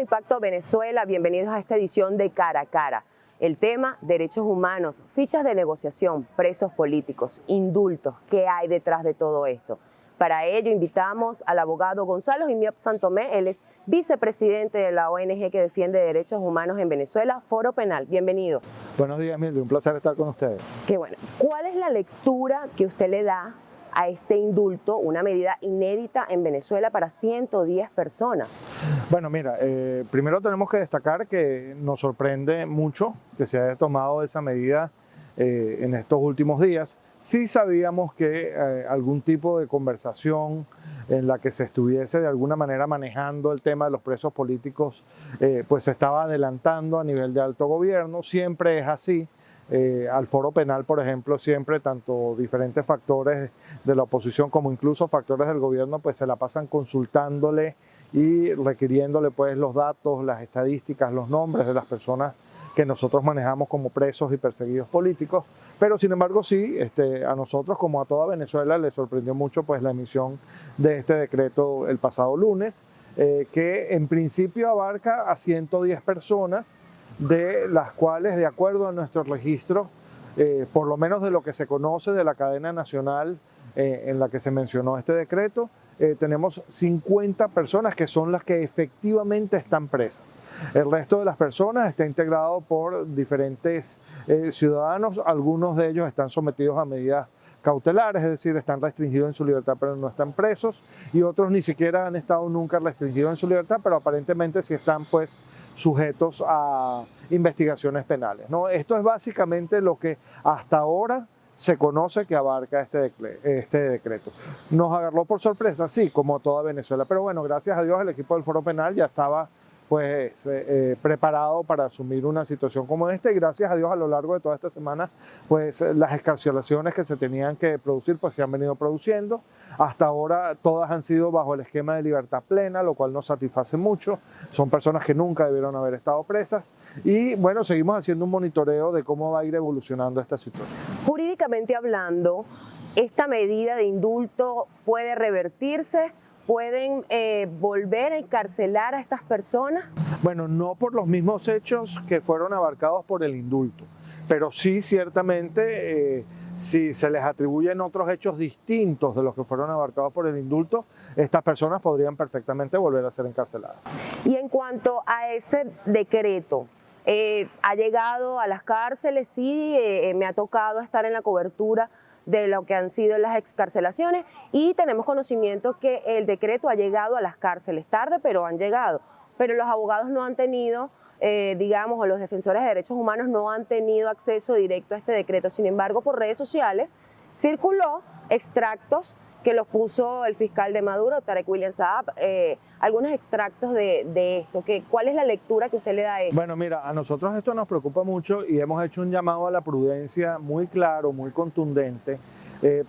Pacto Venezuela, bienvenidos a esta edición de Cara a Cara. El tema, derechos humanos, fichas de negociación, presos políticos, indultos, ¿qué hay detrás de todo esto? Para ello invitamos al abogado Gonzalo Jimiop Santomé, él es vicepresidente de la ONG que defiende derechos humanos en Venezuela, Foro Penal. Bienvenido. Buenos días, Mildred, un placer estar con ustedes. Qué bueno. ¿Cuál es la lectura que usted le da a este indulto, una medida inédita en Venezuela para 110 personas? Bueno, mira, primero tenemos que destacar que nos sorprende mucho que se haya tomado esa medida en estos últimos días. Sí sabíamos que algún tipo de conversación en la que se estuviese de alguna manera manejando el tema de los presos políticos, pues se estaba adelantando a nivel de alto gobierno. Siempre es así. Al Foro Penal, por ejemplo, siempre tanto diferentes factores de la oposición como incluso factores del gobierno, pues se la pasan consultándole y requiriéndole pues los datos, las estadísticas, los nombres de las personas que nosotros manejamos como presos y perseguidos políticos. Pero sin embargo sí, a nosotros como a toda Venezuela le sorprendió mucho pues la emisión de este decreto el pasado lunes, que en principio abarca a 110 personas, de las cuales, de acuerdo a nuestro registro, por lo menos de lo que se conoce de la cadena nacional en la que se mencionó este decreto, tenemos 50 personas que son las que efectivamente están presas. El resto de las personas está integrado por diferentes ciudadanos, algunos de ellos están sometidos a medidas cautelares, es decir, están restringidos en su libertad pero no están presos, y otros ni siquiera han estado nunca restringidos en su libertad, pero aparentemente sí están pues sujetos a investigaciones penales, ¿no? Esto es básicamente lo que hasta ahora se conoce que abarca este decreto. ¿Nos agarró por sorpresa? Sí, como toda Venezuela, pero bueno, gracias a Dios el equipo del Foro Penal ya estaba pues preparado para asumir una situación como esta, y gracias a Dios a lo largo de toda esta semana pues las excarcelaciones que se tenían que producir pues se han venido produciendo. Hasta ahora todas han sido bajo el esquema de libertad plena, lo cual nos satisface mucho. Son personas que nunca debieron haber estado presas y bueno, seguimos haciendo un monitoreo de cómo va a ir evolucionando esta situación. Jurídicamente hablando, ¿esta medida de indulto puede revertirse? ¿Pueden volver a encarcelar a estas personas? Bueno, no por los mismos hechos que fueron abarcados por el indulto, pero sí ciertamente si se les atribuyen otros hechos distintos de los que fueron abarcados por el indulto, estas personas podrían perfectamente volver a ser encarceladas. Y en cuanto a ese decreto, ¿ha llegado a las cárceles? Sí, me ha tocado estar en la cobertura de lo que han sido las excarcelaciones y tenemos conocimiento que el decreto ha llegado a las cárceles tarde, pero han llegado. Pero los abogados no han tenido, digamos, o los defensores de derechos humanos no han tenido acceso directo a este decreto. Sin embargo, por redes sociales circuló extractos que los puso el fiscal de Maduro, Tarek William Saab, algunos extractos de esto. ¿Cuál es la lectura que usted le da a esto? Bueno, mira, a nosotros esto nos preocupa mucho y hemos hecho un llamado a la prudencia muy claro, muy contundente,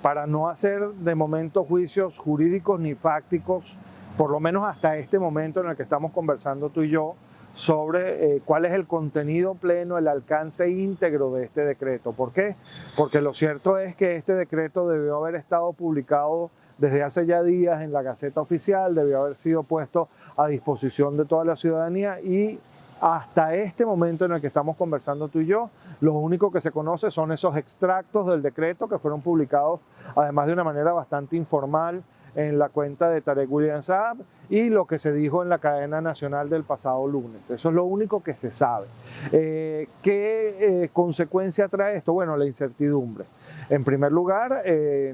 para no hacer de momento juicios jurídicos ni fácticos, por lo menos hasta este momento en el que estamos conversando tú y yo, sobre cuál es el contenido pleno, el alcance íntegro de este decreto. ¿Por qué? Porque lo cierto es que este decreto debió haber estado publicado desde hace ya días en la Gaceta Oficial, debió haber sido puesto a disposición de toda la ciudadanía y hasta este momento en el que estamos conversando tú y yo, lo único que se conoce son esos extractos del decreto que fueron publicados además de una manera bastante informal en la cuenta de Tarek William Saab y lo que se dijo en la cadena nacional del pasado lunes. Eso es lo único que se sabe. ¿Qué consecuencia trae esto? Bueno, la incertidumbre. En primer lugar,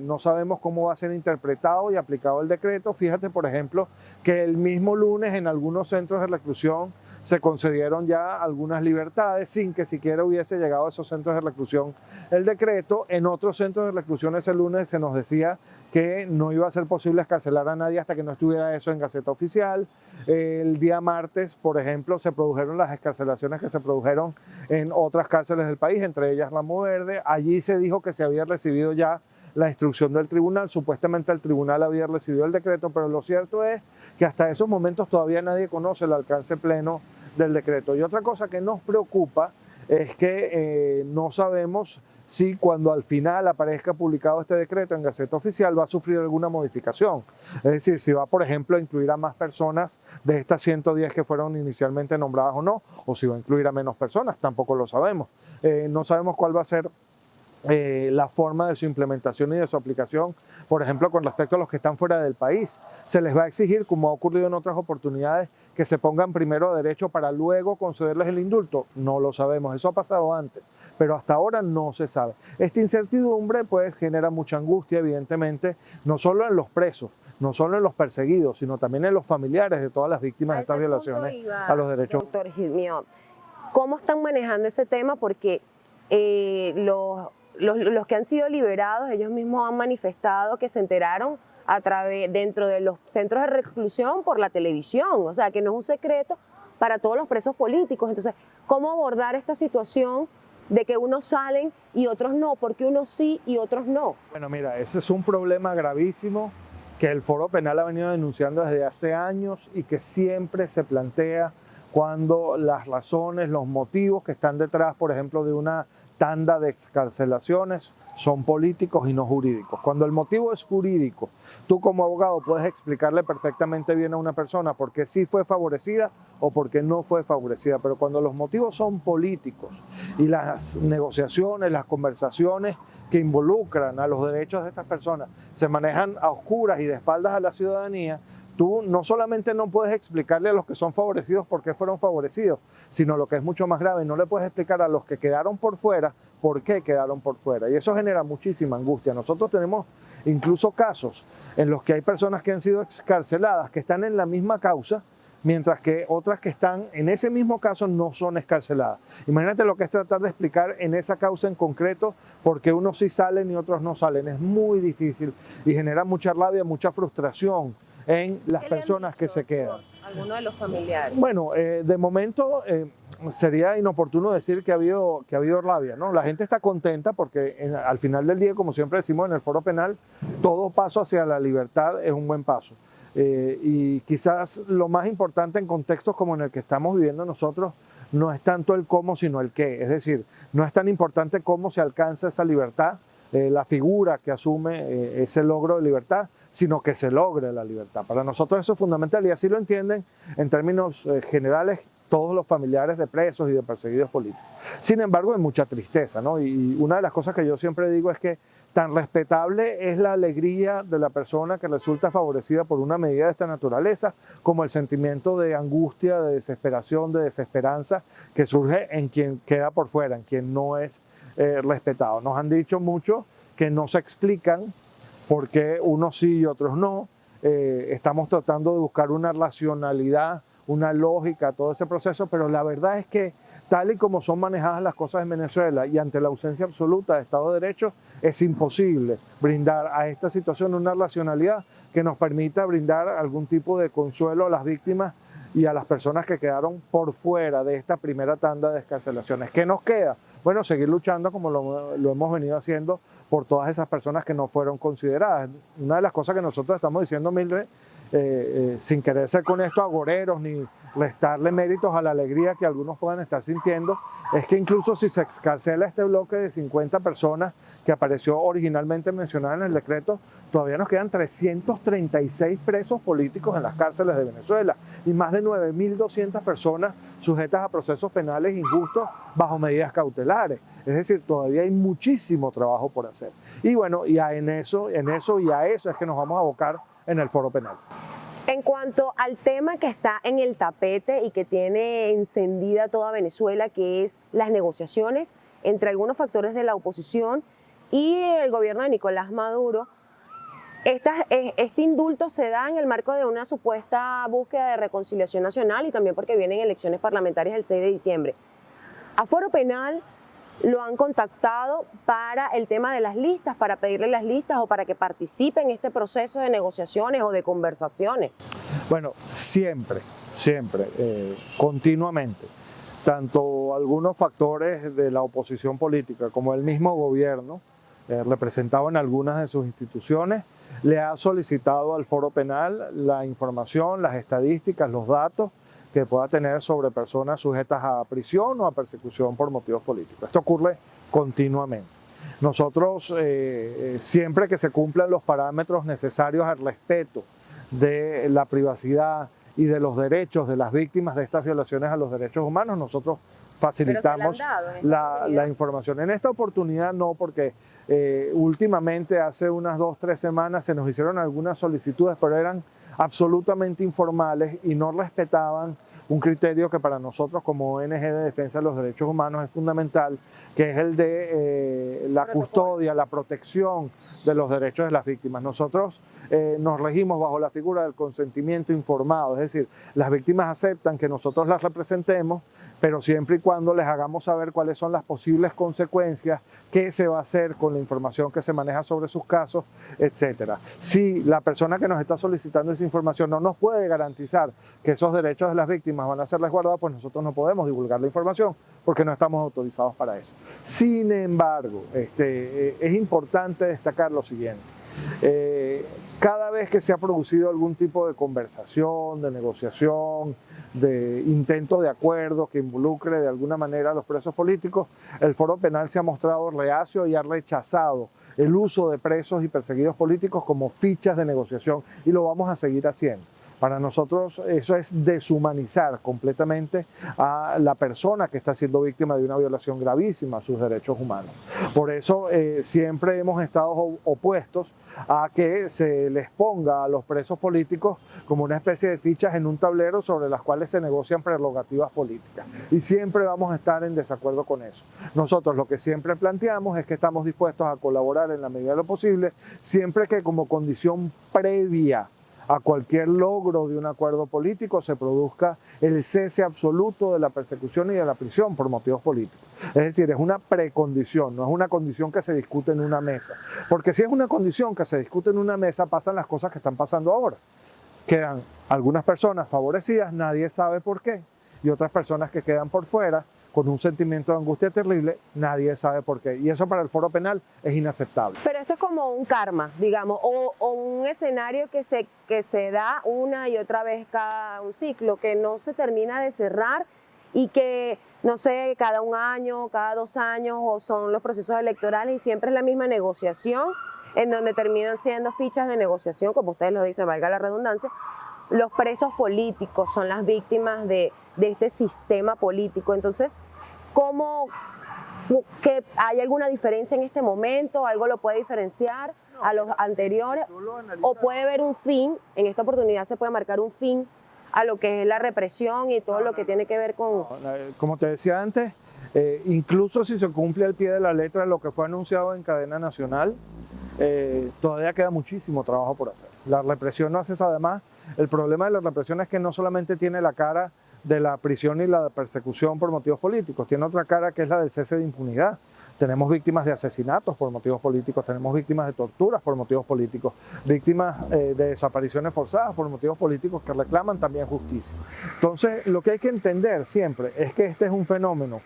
no sabemos cómo va a ser interpretado y aplicado el decreto. Fíjate, por ejemplo, que el mismo lunes en algunos centros de reclusión se concedieron ya algunas libertades sin que siquiera hubiese llegado a esos centros de reclusión el decreto. En otros centros de reclusión ese lunes se nos decía que no iba a ser posible escarcelar a nadie hasta que no estuviera eso en Gaceta Oficial. El día martes, por ejemplo, se produjeron las excarcelaciones que se produjeron en otras cárceles del país, entre ellas Ramo Verde. Allí se dijo que se había recibido ya la instrucción del tribunal, supuestamente el tribunal había recibido el decreto, pero lo cierto es que hasta esos momentos todavía nadie conoce el alcance pleno del decreto. Y otra cosa que nos preocupa es que no sabemos si cuando al final aparezca publicado este decreto en Gaceta Oficial va a sufrir alguna modificación. Es decir, si va, por ejemplo, a incluir a más personas de estas 110 que fueron inicialmente nombradas o si va a incluir a menos personas, tampoco lo sabemos. No sabemos cuál va a ser la forma de su implementación y de su aplicación, por ejemplo, con respecto a los que están fuera del país. Se les va a exigir, como ha ocurrido en otras oportunidades, que se pongan primero a derecho para luego concederles el indulto. No lo sabemos, eso ha pasado antes, pero hasta ahora no se sabe. Esta incertidumbre pues genera mucha angustia, evidentemente, no solo en los presos, no solo en los perseguidos, sino también en los familiares de todas las víctimas de estas violaciones a los derechos. Doctor Gilmio, ¿cómo están manejando ese tema? Porque los que han sido liberados, ellos mismos han manifestado que se enteraron dentro de los centros de reclusión por la televisión, o sea, que no es un secreto para todos los presos políticos. Entonces, ¿cómo abordar esta situación de que unos salen y otros no? ¿Por qué unos sí y otros no? Bueno, mira, ese es un problema gravísimo que el Foro Penal ha venido denunciando desde hace años y que siempre se plantea cuando las razones, los motivos que están detrás, por ejemplo, de una tanda de excarcelaciones son políticos y no jurídicos. Cuando el motivo es jurídico, tú como abogado puedes explicarle perfectamente bien a una persona por qué sí fue favorecida o por qué no fue favorecida, pero cuando los motivos son políticos y las negociaciones, las conversaciones que involucran a los derechos de estas personas se manejan a oscuras y de espaldas a la ciudadanía, tú no solamente no puedes explicarle a los que son favorecidos por qué fueron favorecidos, sino lo que es mucho más grave, no le puedes explicar a los que quedaron por fuera por qué quedaron por fuera. Y eso genera muchísima angustia. Nosotros tenemos incluso casos en los que hay personas que han sido excarceladas, que están en la misma causa, mientras que otras que están en ese mismo caso no son excarceladas. Imagínate lo que es tratar de explicar en esa causa en concreto por qué unos sí salen y otros no salen. Es muy difícil y genera mucha rabia, mucha frustración en las personas que se quedan. ¿Alguno de los familiares? Bueno, de momento sería inoportuno decir que ha habido rabia, ¿no? La gente está contenta porque al final del día, como siempre decimos en el Foro Penal, todo paso hacia la libertad es un buen paso. Y quizás lo más importante en contextos como en el que estamos viviendo nosotros no es tanto el cómo, sino el qué. Es decir, no es tan importante cómo se alcanza esa libertad, la figura que asume ese logro de libertad, sino que se logre la libertad. Para nosotros eso es fundamental y así lo entienden en términos generales todos los familiares de presos y de perseguidos políticos. Sin embargo, hay mucha tristeza, ¿no? Y una de las cosas que yo siempre digo es que tan respetable es la alegría de la persona que resulta favorecida por una medida de esta naturaleza, como el sentimiento de angustia, de desesperación, de desesperanza que surge en quien queda por fuera, en quien no es respetado. Nos han dicho mucho que no se explican por qué unos sí y otros no. Estamos tratando de buscar una racionalidad, una lógica a todo ese proceso, pero la verdad es que tal y como son manejadas las cosas en Venezuela y ante la ausencia absoluta de Estado de Derecho, es imposible brindar a esta situación una racionalidad que nos permita brindar algún tipo de consuelo a las víctimas y a las personas que quedaron por fuera de esta primera tanda de excarcelaciones. ¿Qué nos queda? Bueno, seguir luchando como lo hemos venido haciendo por todas esas personas que no fueron consideradas. Una de las cosas que nosotros estamos diciendo, Mildred, sin querer ser con esto agoreros ni restarle méritos a la alegría que algunos puedan estar sintiendo, es que incluso si se excarcela este bloque de 50 personas que apareció originalmente mencionada en el decreto, todavía nos quedan 336 presos políticos en las cárceles de Venezuela y más de 9.200 personas sujetas a procesos penales injustos bajo medidas cautelares. Es decir, todavía hay muchísimo trabajo por hacer. Y bueno, en eso es que nos vamos a abocar en el Foro Penal. En cuanto al tema que está en el tapete y que tiene encendida toda Venezuela, que es las negociaciones entre algunos factores de la oposición y el gobierno de Nicolás Maduro, este indulto se da en el marco de una supuesta búsqueda de reconciliación nacional y también porque vienen elecciones parlamentarias el 6 de diciembre. A Foro Penal lo han contactado para el tema de las listas, para pedirle las listas o para que participe en este proceso de negociaciones o de conversaciones. Bueno, siempre, continuamente, tanto algunos factores de la oposición política como el mismo gobierno, representado en algunas de sus instituciones, le ha solicitado al Foro Penal la información, las estadísticas, los datos que pueda tener sobre personas sujetas a prisión o a persecución por motivos políticos. Esto ocurre continuamente. Nosotros, siempre que se cumplan los parámetros necesarios al respeto de la privacidad y de los derechos de las víctimas de estas violaciones a los derechos humanos, nosotros facilitamos la información. En esta oportunidad no, porque últimamente, hace unas 2 o 3 semanas, se nos hicieron algunas solicitudes, pero eran absolutamente informales y no respetaban un criterio que para nosotros como ONG de defensa de los derechos humanos es fundamental, que es el de la custodia, la protección de los derechos de las víctimas. Nosotros nos regimos bajo la figura del consentimiento informado, es decir, las víctimas aceptan que nosotros las representemos, pero siempre y cuando les hagamos saber cuáles son las posibles consecuencias, qué se va a hacer con la información que se maneja sobre sus casos, etc. Si la persona que nos está solicitando esa información no nos puede garantizar que esos derechos de las víctimas van a ser resguardados, pues nosotros no podemos divulgar la información porque no estamos autorizados para eso. Sin embargo, es importante destacar lo siguiente. Cada vez que se ha producido algún tipo de conversación, de negociación, de intento de acuerdo que involucre de alguna manera a los presos políticos, el Foro Penal se ha mostrado reacio y ha rechazado el uso de presos y perseguidos políticos como fichas de negociación, y lo vamos a seguir haciendo. Para nosotros eso es deshumanizar completamente a la persona que está siendo víctima de una violación gravísima a sus derechos humanos. Por eso siempre hemos estado opuestos a que se les ponga a los presos políticos como una especie de fichas en un tablero sobre las cuales se negocian prerrogativas políticas. Y siempre vamos a estar en desacuerdo con eso. Nosotros lo que siempre planteamos es que estamos dispuestos a colaborar en la medida de lo posible, siempre que como condición previa a cualquier logro de un acuerdo político se produzca el cese absoluto de la persecución y de la prisión por motivos políticos. Es decir, es una precondición, no es una condición que se discute en una mesa. Porque si es una condición que se discute en una mesa, pasan las cosas que están pasando ahora. Quedan algunas personas favorecidas, nadie sabe por qué, y otras personas que quedan por fuera con un sentimiento de angustia terrible, nadie sabe por qué. Y eso para el Foro Penal es inaceptable. Pero esto es como un karma, digamos, o un escenario que se da una y otra vez cada un ciclo, que no se termina de cerrar y que, no sé, cada 1 año, cada 2 años, o son los procesos electorales y siempre es la misma negociación, en donde terminan siendo fichas de negociación, como ustedes lo dicen, valga la redundancia. Los presos políticos son las víctimas de este sistema político. Entonces, que ¿hay alguna diferencia en este momento? ¿Algo lo puede diferenciar a los anteriores? ¿O puede haber un fin? En esta oportunidad se puede marcar un fin a lo que es la represión y todo lo que tiene que ver con... Como te decía antes, incluso si se cumple al pie de la letra lo que fue anunciado en cadena nacional, todavía queda muchísimo trabajo por hacer. La represión no hace eso. Además, el problema de la represión es que no solamente tiene la cara de la prisión y la persecución por motivos políticos, tiene otra cara que es la del cese de impunidad. Tenemos víctimas de asesinatos por motivos políticos, tenemos víctimas de torturas por motivos políticos, víctimas de desapariciones forzadas por motivos políticos que reclaman también justicia. Entonces, lo que hay que entender siempre es que este es un fenómeno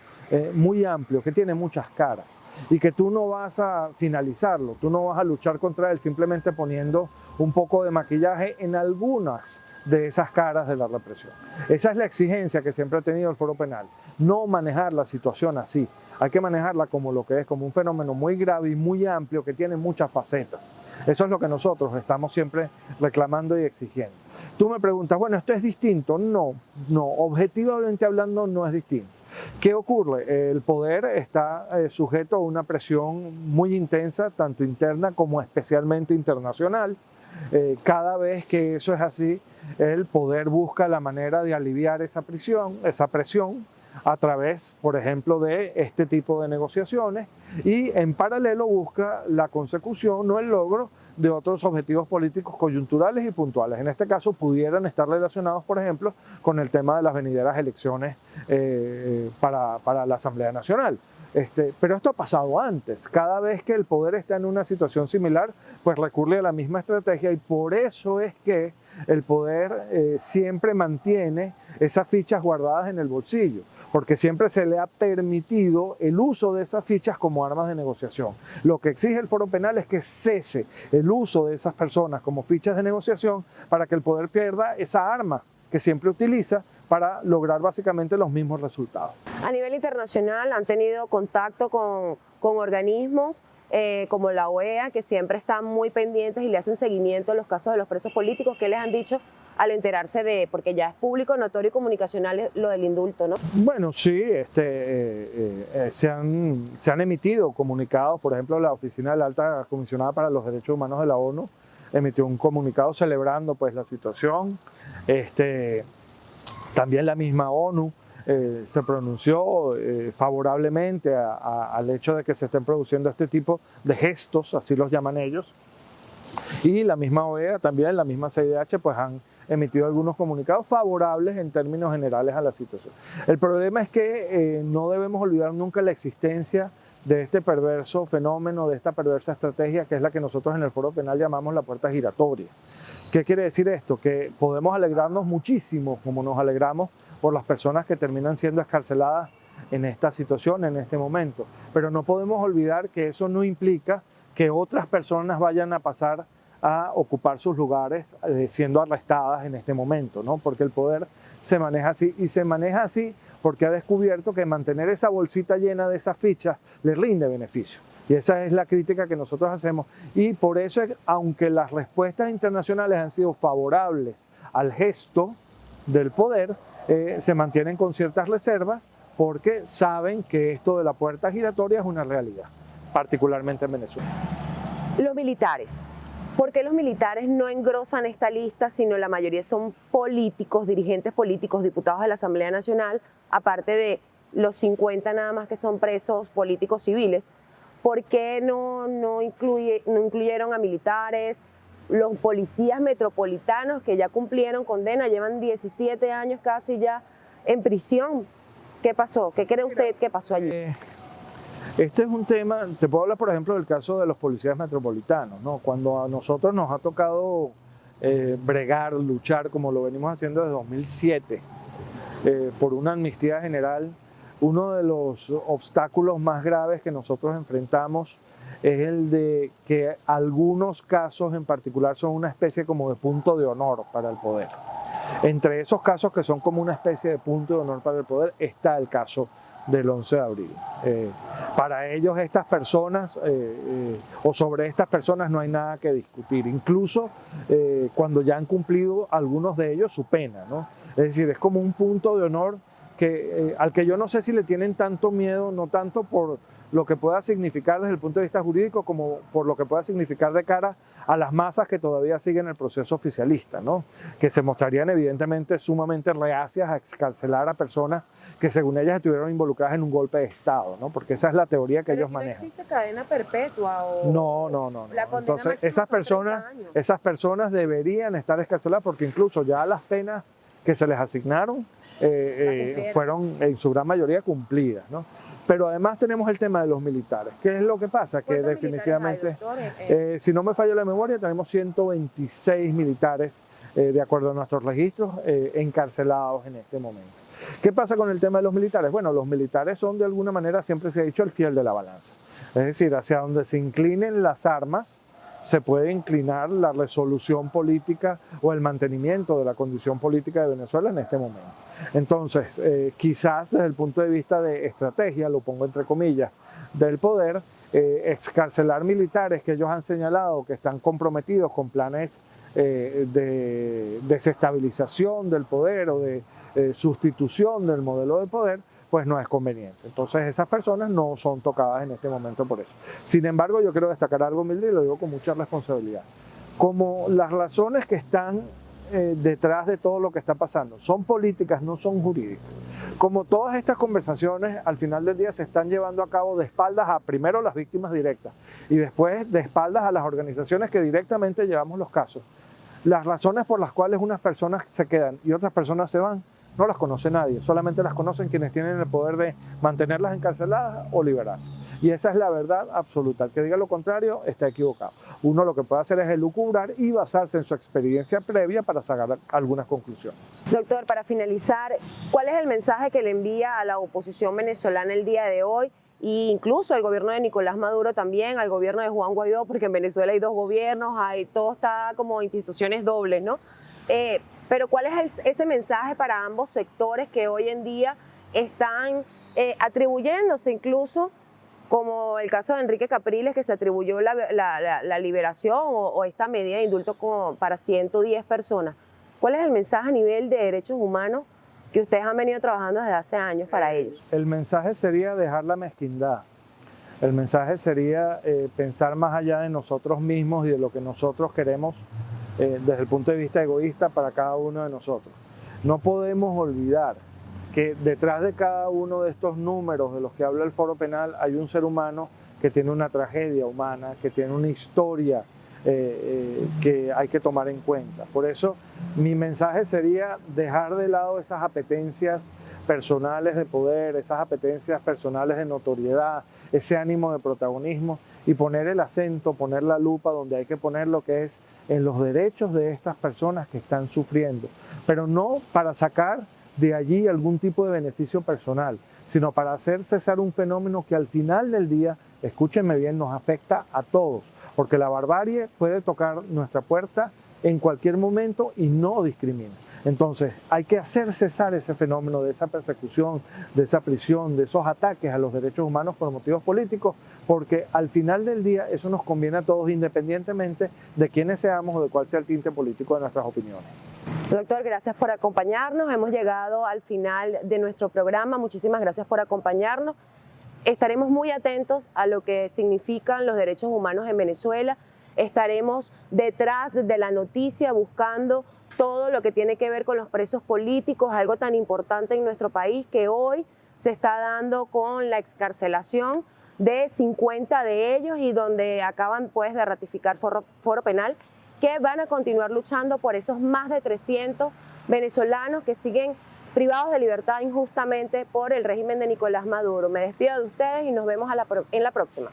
muy amplio, que tiene muchas caras y que tú no vas a finalizarlo, tú no vas a luchar contra él simplemente poniendo un poco de maquillaje en algunas de esas caras de la represión. Esa es la exigencia que siempre ha tenido el Foro Penal, no manejar la situación así, hay que manejarla como lo que es, como un fenómeno muy grave y muy amplio que tiene muchas facetas. Eso es lo que nosotros estamos siempre reclamando y exigiendo. Tú me preguntas, bueno, ¿esto es distinto? No, objetivamente hablando no es distinto. ¿Qué ocurre? El poder está sujeto a una presión muy intensa, tanto interna como especialmente internacional. Cada vez que eso es así, el poder busca la manera de aliviar esa presión a través, por ejemplo, de este tipo de negociaciones, y en paralelo busca la consecución, no el logro, de otros objetivos políticos coyunturales y puntuales. En este caso pudieran estar relacionados, por ejemplo, con el tema de las venideras elecciones para la Asamblea Nacional. Pero esto ha pasado antes. Cada vez que el poder está en una situación similar, pues recurre a la misma estrategia, y por eso es que el poder siempre mantiene esas fichas guardadas en el bolsillo, porque siempre se le ha permitido el uso de esas fichas como armas de negociación. Lo que exige el Foro Penal es que cese el uso de esas personas como fichas de negociación para que el poder pierda esa arma que siempre utiliza para lograr básicamente los mismos resultados. A nivel internacional, ¿han tenido contacto con con organismos como la OEA, que siempre están muy pendientes y le hacen seguimiento a los casos de los presos políticos. ¿Qué les han dicho al enterarse porque ya es público, notorio y comunicacional lo del indulto, ¿no? Bueno, sí, se han emitido comunicados, por ejemplo, la Oficina de la Alta Comisionada para los Derechos Humanos de la ONU emitió un comunicado celebrando pues la situación. También la misma ONU se pronunció favorablemente al hecho de que se estén produciendo este tipo de gestos, así los llaman ellos. Y la misma OEA, también la misma CIDH, pues han emitido algunos comunicados favorables en términos generales a la situación. El problema es que no debemos olvidar nunca la existencia de este perverso fenómeno, de esta perversa estrategia, que es la que nosotros en el Foro Penal llamamos la puerta giratoria. ¿Qué quiere decir esto? Que podemos alegrarnos muchísimo, como nos alegramos por las personas que terminan siendo escarceladas en esta situación, en este momento. Pero no podemos olvidar que eso no implica que otras personas vayan a pasar a ocupar sus lugares siendo arrestadas en este momento, ¿no? Porque el poder se maneja así, y se maneja así porque ha descubierto que mantener esa bolsita llena de esas fichas le rinde beneficio. Y esa es la crítica que nosotros hacemos. Y por eso, aunque las respuestas internacionales han sido favorables al gesto del poder, se mantienen con ciertas reservas porque saben que esto de la puerta giratoria es una realidad, particularmente en Venezuela. Los militares. ¿Por qué los militares no engrosan esta lista, sino la mayoría son políticos, dirigentes políticos, diputados de la Asamblea Nacional, aparte de los 50 nada más que son presos políticos civiles? ¿Por qué no incluyeron a militares, los policías metropolitanos que ya cumplieron condena, llevan 17 años casi ya en prisión? ¿Qué pasó? ¿Qué cree usted que pasó allí? Este es un tema, te puedo hablar por ejemplo del caso de los policías metropolitanos, ¿no? Cuando a nosotros nos ha tocado bregar, luchar, como lo venimos haciendo desde 2007, por una amnistía general, uno de los obstáculos más graves que nosotros enfrentamos es el de que algunos casos en particular son una especie como de punto de honor para el poder. Entre esos casos que son como una especie de punto de honor para el poder está el caso del 11 de abril. Para ellos estas personas, o sobre estas personas no hay nada que discutir, incluso cuando ya han cumplido algunos de ellos su pena, ¿no? Es decir, es como un punto de honor al que yo no sé si le tienen tanto miedo, no tanto por lo que pueda significar desde el punto de vista jurídico como por lo que pueda significar de cara a las masas que todavía siguen el proceso oficialista, ¿no? Que se mostrarían evidentemente sumamente reacias a excarcelar a personas que según ellas estuvieron involucradas en un golpe de Estado, ¿no? Porque esa es la teoría que ellos manejan. ¿No existe cadena perpetua o no. La condena Entonces máxima esas personas deberían estar excarceladas porque incluso ya las penas que se les asignaron fueron en su gran mayoría cumplidas, ¿no? Pero además tenemos el tema de los militares. ¿Qué es lo que pasa? Que definitivamente, si no me falla la memoria, tenemos 126 militares, de acuerdo a nuestros registros, encarcelados en este momento. ¿Qué pasa con el tema de los militares? Bueno, los militares son de alguna manera, siempre se ha dicho, el fiel de la balanza. Es decir, hacia donde se inclinen las armas, se puede inclinar la resolución política o el mantenimiento de la condición política de Venezuela en este momento. Entonces, quizás desde el punto de vista de estrategia, lo pongo entre comillas, del poder, excarcelar militares que ellos han señalado que están comprometidos con planes de desestabilización del poder o de sustitución del modelo de poder, pues no es conveniente. Entonces esas personas no son tocadas en este momento por eso. Sin embargo, yo quiero destacar algo, Mildred, y lo digo con mucha responsabilidad. Como las razones que están detrás de todo lo que está pasando son políticas, no son jurídicas. Como todas estas conversaciones al final del día se están llevando a cabo de espaldas a primero las víctimas directas y después de espaldas a las organizaciones que directamente llevamos los casos. Las razones por las cuales unas personas se quedan y otras personas se van no las conoce nadie, solamente las conocen quienes tienen el poder de mantenerlas encarceladas o liberarlas. Y esa es la verdad absoluta. El que diga lo contrario está equivocado. Uno lo que puede hacer es elucubrar y basarse en su experiencia previa para sacar algunas conclusiones. Doctor, para finalizar, ¿cuál es el mensaje que le envía a la oposición venezolana el día de hoy? E incluso al gobierno de Nicolás Maduro también, al gobierno de Juan Guaidó, porque en Venezuela hay dos gobiernos, todo está como instituciones dobles, ¿no? Pero ¿cuál es ese mensaje para ambos sectores que hoy en día están atribuyéndose incluso como el caso de Enrique Capriles, que se atribuyó la liberación o esta medida de indulto como para 110 personas. ¿Cuál es el mensaje a nivel de derechos humanos que ustedes han venido trabajando desde hace años para ellos? El mensaje sería dejar la mezquindad. El mensaje sería pensar más allá de nosotros mismos y de lo que nosotros queremos desde el punto de vista egoísta para cada uno de nosotros. No podemos olvidar que detrás de cada uno de estos números de los que habla el Foro Penal hay un ser humano que tiene una tragedia humana, que tiene una historia que hay que tomar en cuenta. Por eso mi mensaje sería dejar de lado esas apetencias personales de poder, esas apetencias personales de notoriedad, ese ánimo de protagonismo y poner el acento, poner la lupa donde hay que poner lo que es en los derechos de estas personas que están sufriendo, pero no para sacar de allí algún tipo de beneficio personal, sino para hacer cesar un fenómeno que al final del día, escúchenme bien, nos afecta a todos, porque la barbarie puede tocar nuestra puerta en cualquier momento y no discrimina. Entonces hay que hacer cesar ese fenómeno de esa persecución, de esa prisión, de esos ataques a los derechos humanos por motivos políticos, porque al final del día eso nos conviene a todos independientemente de quiénes seamos o de cuál sea el tinte político de nuestras opiniones. Doctor, gracias por acompañarnos. Hemos llegado al final de nuestro programa. Muchísimas gracias por acompañarnos. Estaremos muy atentos a lo que significan los derechos humanos en Venezuela. Estaremos detrás de la noticia buscando todo lo que tiene que ver con los presos políticos, algo tan importante en nuestro país que hoy se está dando con la excarcelación de 50 de ellos y donde acaban pues de ratificar Foro Penal, que van a continuar luchando por esos más de 300 venezolanos que siguen privados de libertad injustamente por el régimen de Nicolás Maduro. Me despido de ustedes y nos vemos en la próxima.